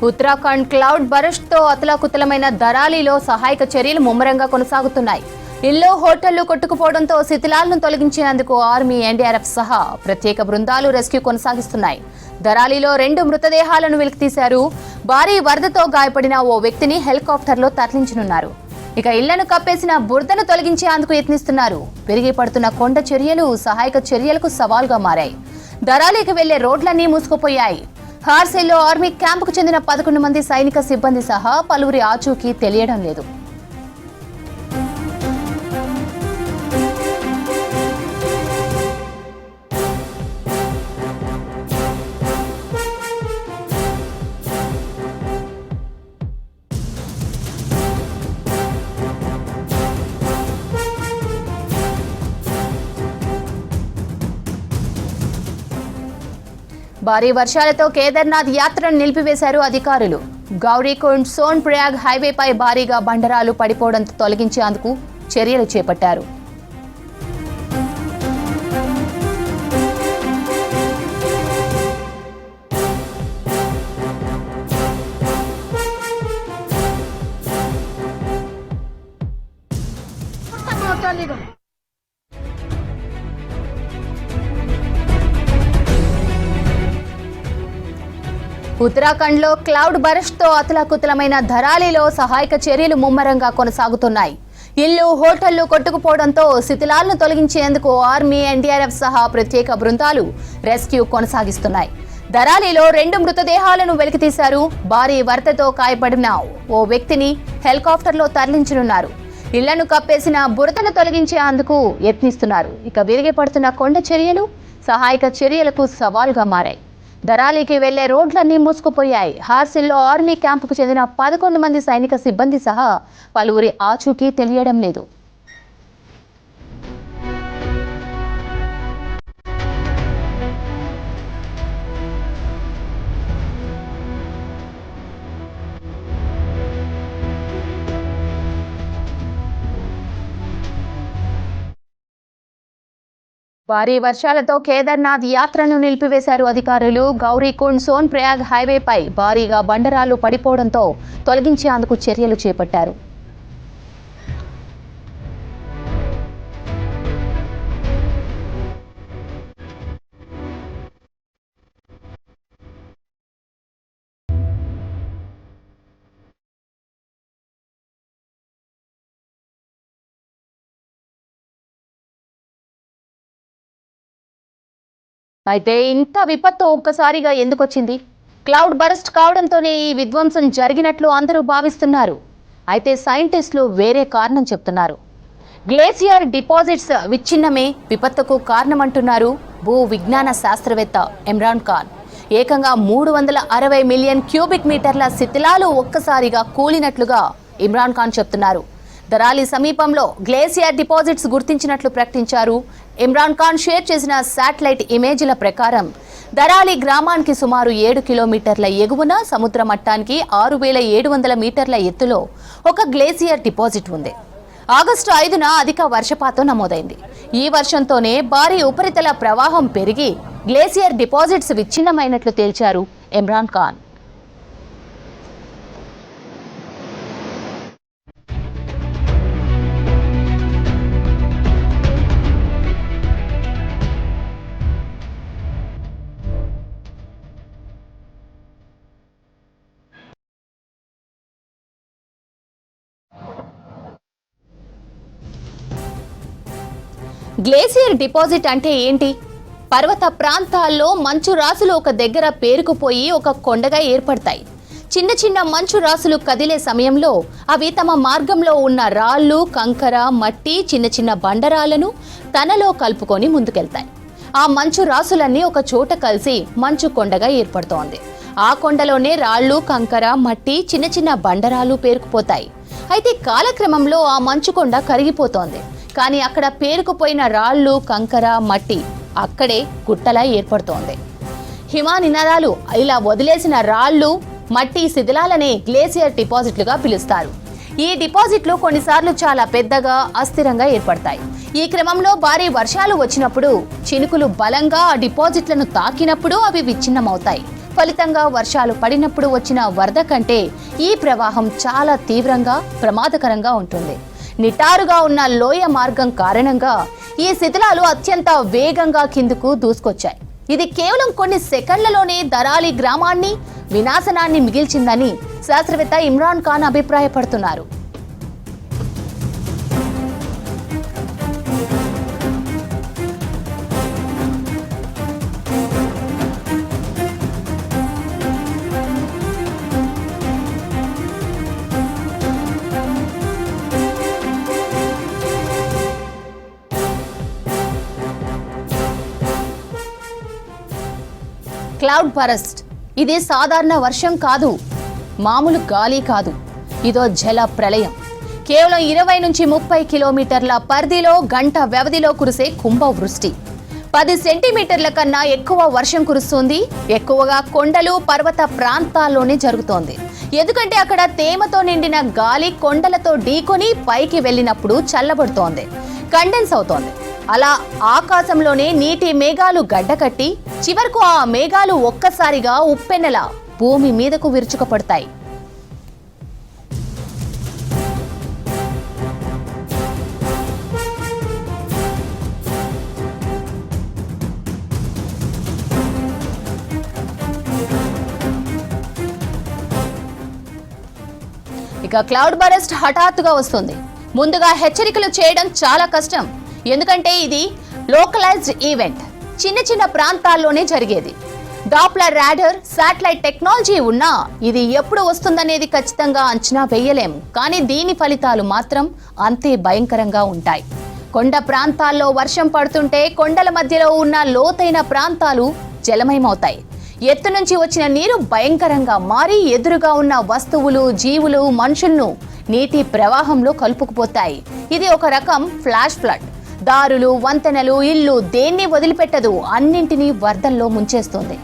Uttarakhand cloud బరస్ట్తో అతలాకుతలమైన ధరాలిలో సహాయక చర్యలు ముమ్మరంగా కొనసాగుతున్నాయి. ఇల్లు హోటళ్లు కొట్టుకుపోవడంతో శిథిలాలను తొలగించేందుకు ఆర్మీ, ఎన్డీఆర్ఎఫ్ సహా ప్రత్యేక బృందాలు రెస్క్యూ కొనసాగిస్తున్నాయి. ధరాలిలో 2 మృతదేహాలను వెలికితీశారు. భారీ వరదతో గాయపడిన ఓ వ్యక్తిని హెలికాప్టర్లో తరలించనున్నారు. ఇక ఇళ్లను కప్పేసిన బురదను తొలగించేందుకు యత్నిస్తున్నారు. పెరిగి పడుతున్న కొండ చర్యలు సహాయక చర్యలకు సవాల్గా మారాయి. ధరాలికి వెళ్లే రోడ్లన్నీ మూసుకుపోయాయి. హార్సిల్లో ఆర్మీ క్యాంపుకు చెందిన 11 మంది సైనిక సిబ్బంది సహా పలువురి ఆచూకీ తెలియడం లేదు. భారీ వర్షాలతో కేదార్నాథ్ యాత్రను నిలిపివేశారు అధికారులు. గౌరీకుండ్ సోన్ ప్రయాగ్ హైవేపై భారీగా బండరాలు పడిపోవడంతో తొలగించేందుకు చర్యలు చేపట్టారు. ఉత్తరాఖండ్లో క్లౌడ్ బరస్ట్తో అతలాకుతలమైన ధరాలిలో సహాయక చర్యలు ముమ్మరంగా కొనసాగుతున్నాయి. ఇల్లు హోటళ్లు కొట్టుకుపోవడంతో శిథిలాలను తొలగించేందుకు ఆర్మీ, ఎన్డీఆర్ఎఫ్ సహా ప్రత్యేక బృందాలు రెస్క్యూ కొనసాగిస్తున్నాయి. ధరాలిలో 2 మృతదేహాలను వెలికితీశారు. భారీ వరదతో గాయపడిన ఓ వ్యక్తిని హెలికాప్టర్లో తరలించనున్నారు. ఇళ్లను కప్పేసిన బురదను తొలగించేందుకు యత్నిస్తున్నారు. ఇక విరిగి పడుతున్న కొండ చర్యలు సహాయక చర్యలకు సవాల్గా మారాయి. ధరాలికి వెళ్లే రోడ్లన్నీ మూసుకుపోయాయి. హార్సిల్లో ఆర్మీ క్యాంపుకు చెందిన 11 మంది సైనిక సిబ్బంది సహా పలువురి ఆచూకీ తెలియడం లేదు. భారీ వర్షాలతో కేదార్నాథ్ యాత్రను నిలిపివేశారు అధికారులు. గౌరీకుండ్ సోన్ ప్రయాగ్ హైవేపై భారీగా బండరాలు పడిపోవడంతో తొలగించేందుకు చర్యలు చేపట్టారు. అయితే ఇంత విపత్తు ఒక్కసారిగా ఎందుకొచ్చింది? క్లౌడ్ బరస్ట్ కావడంతోనే ఈ విధ్వంసం జరిగినట్లు అందరూ భావిస్తున్నారు. అయితే సైంటిస్టులు వేరే కారణం చెప్తున్నారు. గ్లేసియర్ డిపాజిట్స్ విచ్ఛిన్నమే విపత్తుకు కారణమంటున్నారు భూ విజ్ఞాన శాస్త్రవేత్త ఇమ్రాన్ ఖాన్. ఏకంగా 360 మిలియన్ క్యూబిక్ మీటర్ల శిథిలాలు ఒక్కసారిగా కూలినట్లుగా ఇమ్రాన్ ఖాన్ చెప్తున్నారు. ధరాలి సమీపంలో గ్లేసియర్ డిపాజిట్స్ గుర్తించినట్లు ప్రకటించారు. ఇమ్రాన్ ఖాన్ షేర్ చేసిన శాటిలైట్ ఇమేజ్ల ప్రకారం ధరాలి గ్రామానికి సుమారు 7 కిలోమీటర్ల ఎగువన సముద్ర మట్టానికి 6700 మీటర్ల ఎత్తులో ఒక గ్లేసియర్ డిపాజిట్ ఉంది. ఆగస్టు 5న అధిక వర్షపాతం నమోదైంది. ఈ వర్షంతోనే భారీ ఉపరితల ప్రవాహం పెరిగి గ్లేసియర్ డిపాజిట్స్ విచ్ఛిన్నమైనట్లు తేల్చారు ఇమ్రాన్ ఖాన్. గ్లేసియర్ డిపాజిట్ అంటే ఏంటి? పర్వత ప్రాంతాల్లో మంచు రాసులు ఒక దగ్గర పేరుకుపోయి ఒక కొండగా ఏర్పడతాయి. చిన్న చిన్న మంచు రాసులు కదిలే సమయంలో అవి తమ మార్గంలో ఉన్న రాళ్ళు, కంకర, మట్టి, చిన్న చిన్న బండరాలను తనలో కలుపుకొని ముందుకెళ్తాయి. ఆ మంచు రాసులన్నీ ఒక చోట కలిసి మంచు కొండగా ఏర్పడుతోంది. ఆ కొండలోనే రాళ్ళు, కంకర, మట్టి, చిన్న చిన్న బండరాలు పేరుకుపోతాయి. అయితే కాలక్రమంలో ఆ మంచు కొండ కరిగిపోతోంది. కానీ అక్కడ పేరుకుపోయిన రాళ్ళు, కంకర, మట్టి అక్కడే గుట్టలా ఏర్పడుతోంది. హిమనినాదాలు ఇలా వదిలేసిన రాళ్ళు, మట్టి శిథిలాలనే గ్లేసియర్ డిపాజిట్లుగా పిలుస్తారు. ఈ డిపాజిట్లు కొన్నిసార్లు చాలా పెద్దగా, అస్థిరంగా ఏర్పడతాయి. ఈ క్రమంలో భారీ వర్షాలు వచ్చినప్పుడు చినుకులు బలంగా ఆ డిపాజిట్లను తాకినప్పుడు అవి విచ్ఛిన్నమవుతాయి. ఫలితంగా వర్షాలు పడినప్పుడు వచ్చిన వరద కంటే ఈ ప్రవాహం చాలా తీవ్రంగా ప్రమాదకరంగా ఉంటుంది. నిటారుగా ఉన్న లోయ మార్గం కారణంగా ఈ శిథిలాలు అత్యంత వేగంగా కిందకు దూసుకొచ్చాయి. ఇది కేవలం కొన్ని సెకండ్లలోనే దరాలి గ్రామాన్ని వినాశనాన్ని మిగిల్చిందని శాస్త్రవేత్త ఇమ్రాన్ ఖాన్ అభిప్రాయపడుతున్నారు. క్లౌడ్ బరస్ట్ ఇది సాధారణ వర్షం కాదు, మామూలు గాలి కాదు, ఇదో జల ప్రళయం. కేవలం 20 నుంచి 30 కిలోమీటర్ల పరిధిలో గంట వ్యవధిలో కురిసే కుంభవృష్టి. 10 సెంటీమీటర్ల కన్నా ఎక్కువ వర్షం కురుస్తుంది. ఎక్కువగా కొండలు పర్వత ప్రాంతాల్లోనే జరుగుతోంది. ఎందుకంటే అక్కడ తేమతో నిండిన గాలి కొండలతో ఢీకొని పైకి వెళ్ళినప్పుడు చల్లబడుతోంది, కండెన్స్ అవుతోంది. అలా ఆకాశంలోనే నీటి మేఘాలు గడ్డకట్టి చివరకు ఆ మేఘాలు ఒక్కసారిగా ఉప్పెన్నెలా భూమి మీదకు విరుచుకుపడతాయి. ఇక క్లౌడ్ బరస్ట్ హఠాత్తుగా వస్తుంది. ముందుగా హెచ్చరికలు చేయడం చాలా కష్టం. ఎందుకంటే ఇది లోకలైజ్డ్ ఈవెంట్, చిన్న చిన్న ప్రాంతాల్లోనే జరిగేది. డాప్లర్ రాడార్, శాటిలైట్ టెక్నాలజీ ఉన్నా ఇది ఎప్పుడు వస్తుందనేది ఖచ్చితంగా అంచనా వేయలేము. కానీ దీని ఫలితాలు మాత్రం అంతే భయంకరంగా ఉంటాయి. కొండ ప్రాంతాల్లో వర్షం పడుతుంటే కొండల మధ్యలో ఉన్న లోతైన ప్రాంతాలు జలమయమవుతాయి. ఎత్తు నుంచి వచ్చిన నీరు భయంకరంగా మారి ఎదురుగా ఉన్న వస్తువులు, జీవులు, మనుషులను నీటి ప్రవాహంలో కలుపుకుపోతాయి. ఇది ఒక రకం ఫ్లాష్ ఫ్లడ్. దారులు, వంతెనలు, ఇల్లు దేన్ని వదిలిపెట్టదు, అన్నింటినీ వరదల్లో ముంచేస్తుంది.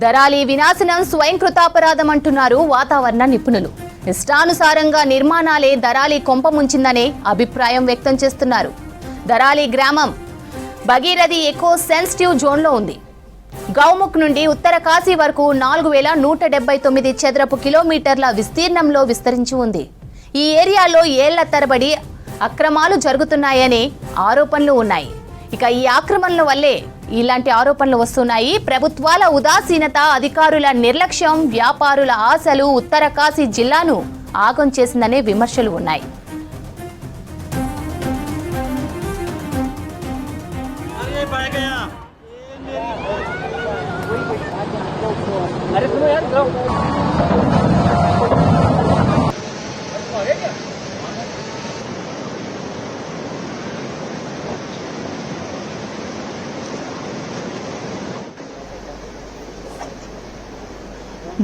దరాలి వినాశనం స్వయంకృతాపరాధం అంటున్నారు వాతావరణ నిపుణులు. ఇష్టానుసారంగా నిర్మాణాలే దరాలి కొంప ముంచిందనే అభిప్రాయం వ్యక్తం చేస్తున్నారు. దరాలి గ్రామం భగీరథి ఎకో సెన్సిటివ్ జోన్లో ఉంది. గౌముఖ్ నుండి ఉత్తర కాశీ వరకు 4179 చదరపు కిలోమీటర్ల విస్తీర్ణంలో విస్తరించి ఉంది. ఈ ఏరియాలో ఏళ్ల తరబడి అక్రమాలు జరుగుతున్నాయనే ఆరోపణలు ఉన్నాయి. ఇక ఈ ఆక్రమణల వల్లే ఇలాంటి ఆరోపణలు వస్తున్నాయి. ప్రభుత్వాల ఉదాసీనత, అధికారుల నిర్లక్ష్యం, వ్యాపారుల ఆశలు ఉత్తర కాశీ జిల్లాను ఆగం చేసిందనే విమర్శలు ఉన్నాయి.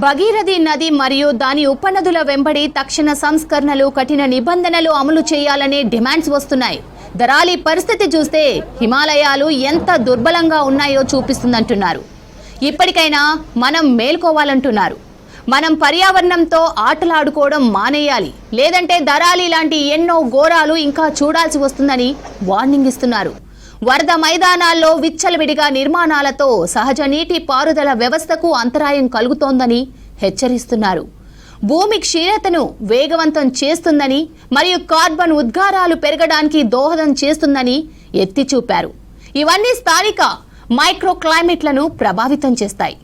భగీరథి నది మరియు దాని ఉపనదుల వెంబడి తక్షణ సంస్కరణలు, కఠిన నిబంధనలు అమలు చేయాలనే డిమాండ్స్ వస్తున్నాయి. దరాలి పరిస్థితి చూస్తే హిమాలయాలు ఎంత దుర్బలంగా ఉన్నాయో చూపిస్తుందంటున్నారు. ఇప్పటికైనా మనం మేల్కోవాలంటున్నారు. మనం పర్యావరణంతో ఆటలాడుకోవడం మానేయాలి, లేదంటే దరాలి లాంటి ఎన్నో ఘోరాలు ఇంకా చూడాల్సి వస్తుందని వార్నింగ్ ఇస్తున్నారు. వరద మైదానాల్లో విచ్చలవిడిగా నిర్మాణాలతో సహజ నీటి పారుదల వ్యవస్థకు అంతరాయం కలుగుతోందని హెచ్చరిస్తున్నారు. భూమి క్షీణతను వేగవంతం చేస్తుందని మరియు కార్బన్ ఉద్గారాలు పెరగడానికి దోహదం చేస్తుందని ఎత్తి చూపారు. ఇవన్నీ స్థానిక మైక్రో క్లైమేట్లను ప్రభావితం చేస్తాయి.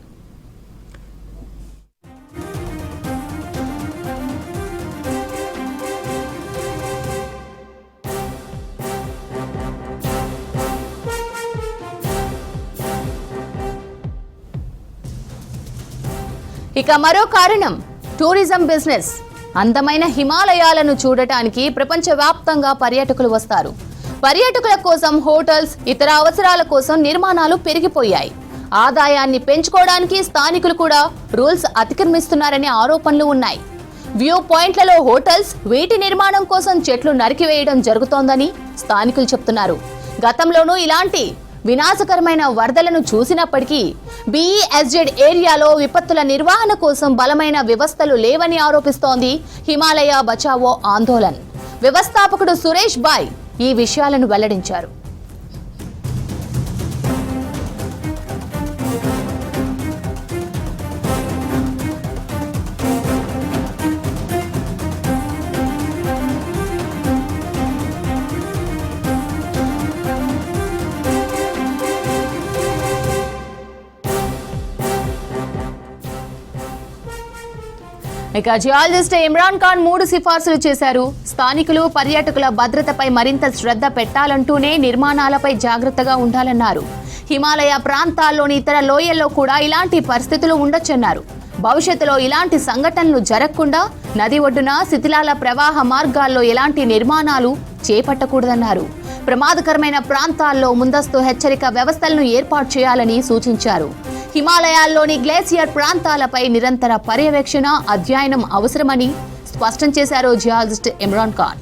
ఇక మరో కారణం టూరిజం బిజినెస్. అందమైన హిమాలయాలను చూడటానికి ప్రపంచవ్యాప్తంగా పర్యాటకులు వస్తారు. పర్యాటకుల కోసం హోటల్స్, ఇతర అవసరాల కోసం నిర్మాణాలు పెరిగిపోయాయి. ఆదాయాన్ని పెంచుకోవడానికి స్థానికులు కూడా రూల్స్ అతిక్రమిస్తున్నారనే ఆరోపణలు ఉన్నాయి. వ్యూ పాయింట్లలో హోటల్స్, వీటి నిర్మాణం కోసం చెట్లు నరికివేయడం జరుగుతోందని స్థానికులు చెప్తున్నారు. గతంలోనూ ఇలాంటి వినాశకరమైన వరదలను చూసినప్పటికీ బీఈఎస్జెడ్ ఏరియాలో విపత్తుల నిర్వహణ కోసం బలమైన వ్యవస్థలు లేవని ఆరోపిస్తోంది హిమాలయ బచావో ఆందోళన్. వ్యవస్థాపకుడు సురేష్ బాయ్ ఈ విషయాలను వెల్లడించారు. ఇక జియాలజిస్ట్ ఇమ్రాన్ ఖాన్ 3 సిఫార్సులు చేశారు. స్థానికులు, పర్యాటకుల భద్రతపై మరింత శ్రద్ధ పెట్టాలంటూనే నిర్మాణాలపై జాగ్రత్తగా ఉండాలన్నారు. హిమాలయ ప్రాంతాల్లోని ఇతర లోయల్లో కూడా ఇలాంటి పరిస్థితులు ఉండొచ్చన్నారు. భవిష్యత్తులో ఇలాంటి సంఘటనలు జరగకుండా నది ఒడ్డున శిథిలాల ప్రవాహ మార్గాల్లో ఎలాంటి నిర్మాణాలు చేపట్టకూడదన్నారు. ప్రమాదకరమైన ప్రాంతాల్లో ముందస్తు హెచ్చరిక వ్యవస్థలను ఏర్పాటు చేయాలని సూచించారు. హిమాలయాల్లోని గ్లేసియర్ ప్రాంతాలపై నిరంతర పర్యవేక్షణ, అధ్యయనం అవసరమని స్పష్టం చేశారు జియాలజిస్ట్ ఇమ్రాన్ ఖాన్.